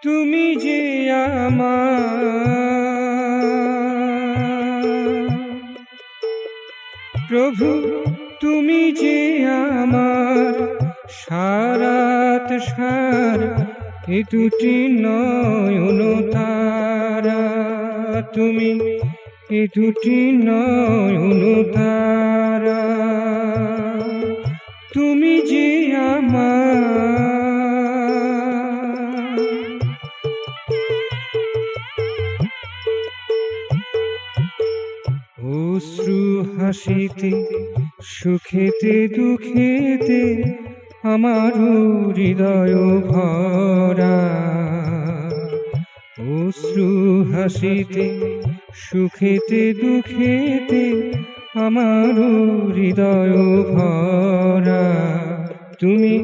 তুমি যে আমার প্রভু, তুমি যে আমার সারাত সার, এ দুটি নয়ন তারা। তুমি এ দুটি নয়ন তারা, তুমি যে আমার অশ্রু হাসিতে সুখেতে দুঃখেতে আমার হৃদয় ভরা। অশ্রু হাসিতে সুখেতে দুঃখেতে আমার হৃদয় ভরা। তুমি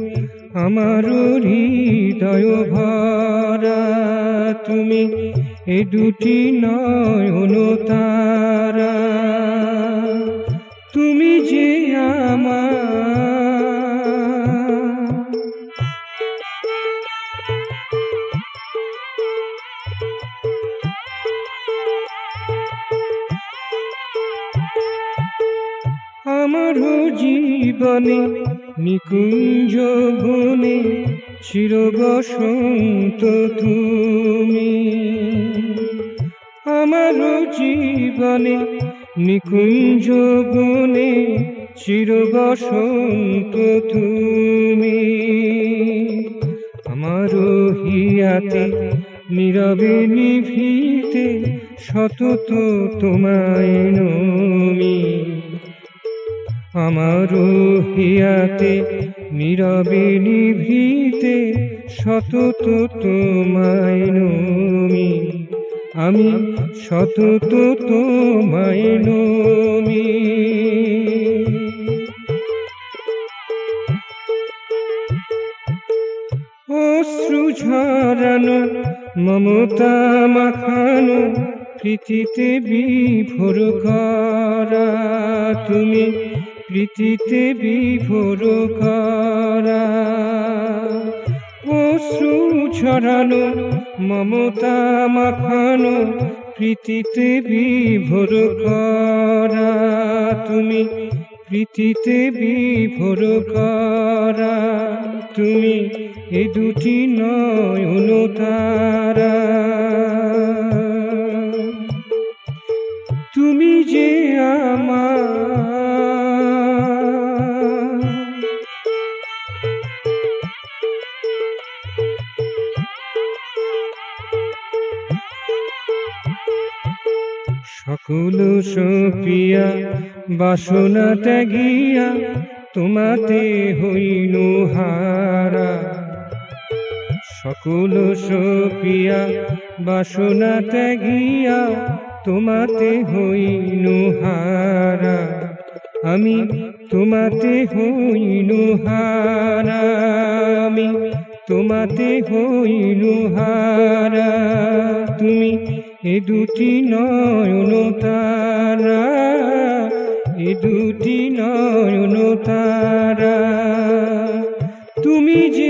আমার হৃদয় ভরা, তুমি এ দুটি নয়ন তারা, তুমি যে আমার আমার জীবনে নিকুঞ্জ বনে চির বসন্ত তুমি। আমার জীবনে নিকুঞ্জ বনে চির বসন্ত তুমি। আমার হিয়াতে নীরবে নিভৃতে সতত তোমায় নমি। আমার হিয়াতে নীরবে নিভৃতে সতত তোমায় নমি। আমি সতত তোমায় নমি। অশ্রু ঝরানো মমতা মাখানো প্রীতিতে বিভোর করা। তুমি প্রীতিতে বিভোর করা। অশ্রু ঝরানো মমতা মাখানো প্রীতিতে বিভোর করা। তুমি প্রীতিতে বিভোর করা। তুমি এ দুটি নয়ন তারা, তুমি যে আমার সকল সপিয়া বাসনা ত্যাগিয়া তোমাতে হইল হারা। সকল সপিয়া বাসনা ত্যাগিয়া তোমাতে হইল হারা। আমি তোমাতে হইল হারা। আমি তোমাতে হইল হারা। তুমি এ দুটি নয়ন তারা, এ দুটি নয়ন তারা, তুমি যে